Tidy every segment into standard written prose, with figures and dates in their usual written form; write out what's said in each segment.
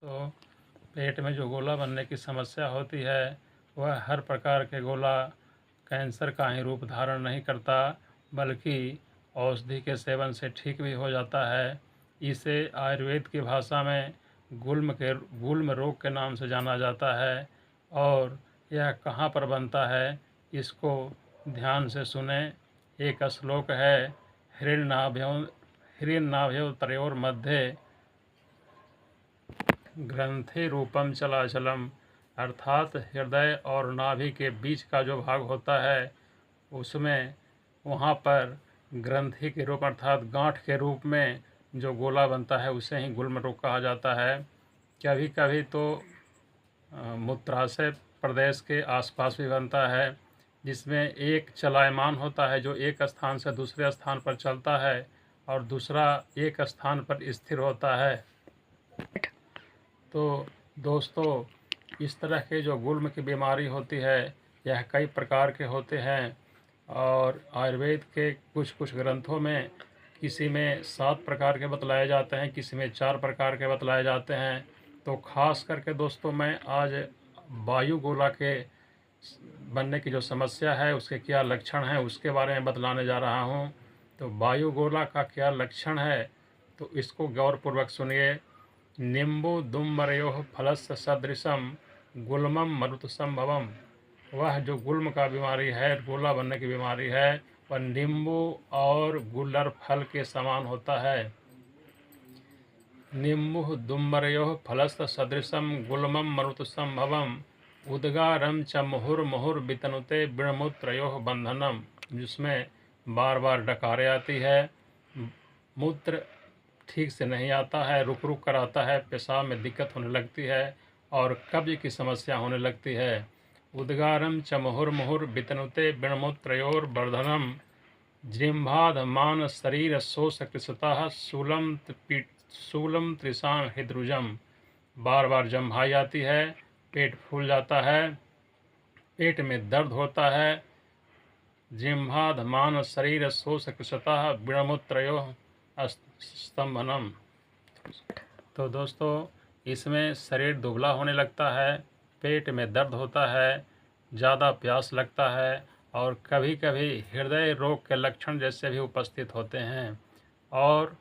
तो पेट में जो गोला बनने की समस्या होती है वह हर प्रकार के गोला कैंसर का ही रूप धारण नहीं करता, बल्कि औषधि के सेवन से ठीक भी हो जाता है। इसे आयुर्वेद की भाषा में गुल्म रोग के नाम से जाना जाता है। और यह कहाँ पर बनता है, इसको ध्यान से सुने। एक श्लोक है, हिरण्यनाभ्यो त्रयोर्मध्ये ग्रंथि रूपम चलाचलम, अर्थात हृदय और नाभि के बीच का जो भाग होता है उसमें वहाँ पर ग्रंथि के रूप अर्थात गांठ के रूप में जो गोला बनता है उसे ही गुल्म रोग कहा जाता है। कभी कभी तो मूत्राशय प्रदेश के आसपास भी बनता है, जिसमें एक चलायमान होता है जो एक स्थान से दूसरे स्थान पर चलता है और दूसरा एक स्थान पर स्थिर होता है। तो दोस्तों, इस तरह के जो गुल्म की बीमारी होती है यह कई प्रकार के होते हैं और आयुर्वेद के कुछ कुछ ग्रंथों में किसी में 7 प्रकार के बतलाए जाते हैं, किसी में 4 प्रकार के बतलाए जाते हैं। तो ख़ास करके दोस्तों मैं आज वायु गोला के बनने की जो समस्या है उसके क्या लक्षण हैं उसके बारे में बतलाने जा रहा हूँ। तो वायु गोला का क्या लक्षण है तो इसको गौरपूर्वक सुनिए। निम्बु दुम्बरयोः फलस्य सदृशम गुल्मम मरुतसंभवम, वह जो गुल्म का बीमारी है, गोला बनने की बीमारी है, वह नींबू और गुल्लर फल के समान होता है। निम्बु दुम्बरयोः फलस्य सदृशम गुल्मम मरुतसंभवम उद्गारम च मुहुर्मुहुर् वितनुते बिणमूत्रयोः बंधनम, जिसमें बार बार डकारे आती है, मूत्र ठीक से नहीं आता है, रुक रुक कर आता है, पेशाब में दिक्कत होने लगती है और कब्ज की समस्या होने लगती है। उद्गारम च मुहुर्मुहुर् वितनुते बिणमूत्रयोर वर्धनम जिह्वाधमान शरीर शोषकृतः शूलम त्रिशान हृद्रुजम, बार बार जम्हाई आती है, पेट फूल जाता है, पेट में दर्द होता है, जिह्वाधमान शरीर शोषकृतः बिणमूत्रयोः स्तंभनम। तो दोस्तों, इसमें शरीर दुबला होने लगता है, पेट में दर्द होता है, ज़्यादा प्यास लगता है और कभी कभी हृदय रोग के लक्षण जैसे भी उपस्थित होते हैं और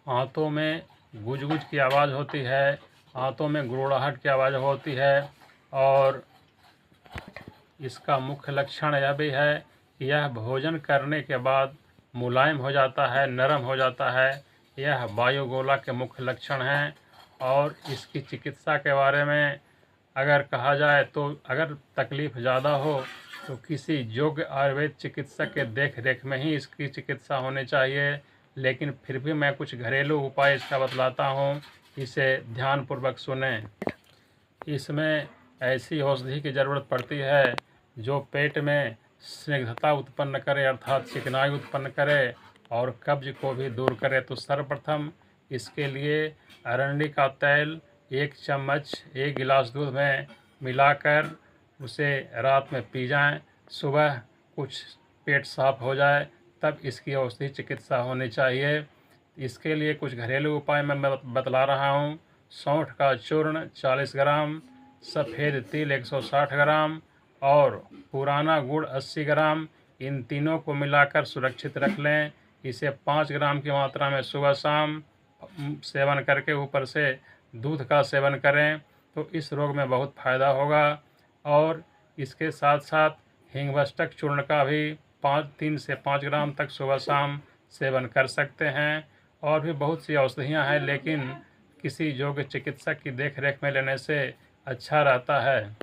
आंतों में गुज की आवाज़ होती है, आंतों में गुड़गुड़ाहट की आवाज़ होती है। और इसका मुख्य लक्षण यह भी है कि यह भोजन करने के बाद मुलायम हो जाता है, नरम हो जाता है। यह वायु गोला के मुख्य लक्षण हैं। और इसकी चिकित्सा के बारे में अगर कहा जाए तो अगर तकलीफ़ ज़्यादा हो तो किसी योग्य आयुर्वेद चिकित्सक के देख रेख में ही इसकी चिकित्सा होनी चाहिए। लेकिन फिर भी मैं कुछ घरेलू उपाय इसका बतलाता हूँ, इसे ध्यानपूर्वक सुनें। इसमें ऐसी औषधि की ज़रूरत पड़ती है जो पेट में स्निग्धता उत्पन्न करे अर्थात चिकनाई उत्पन्न करे और कब्ज को भी दूर करे। तो सर्वप्रथम इसके लिए अरंडी का तेल 1 चम्मच 1 गिलास दूध में मिलाकर उसे रात में पी जाएं, सुबह कुछ पेट साफ हो जाए तब इसकी औषधि चिकित्सा होनी चाहिए। इसके लिए कुछ घरेलू उपाय मैं बतला रहा हूँ। सौंठ का चूर्ण 40 ग्राम, सफ़ेद तिल 160 ग्राम और पुराना गुड़ 80 ग्राम, इन तीनों को मिलाकर सुरक्षित रख लें। इसे 5 ग्राम की मात्रा में सुबह शाम सेवन करके ऊपर से दूध का सेवन करें तो इस रोग में बहुत फ़ायदा होगा। और इसके साथ साथ हिंगवष्टक चूर्ण का भी 3 से 5 ग्राम तक सुबह शाम सेवन कर सकते हैं। और भी बहुत सी औषधियाँ हैं, लेकिन किसी योग्य चिकित्सक की देख रेख में लेने से अच्छा रहता है।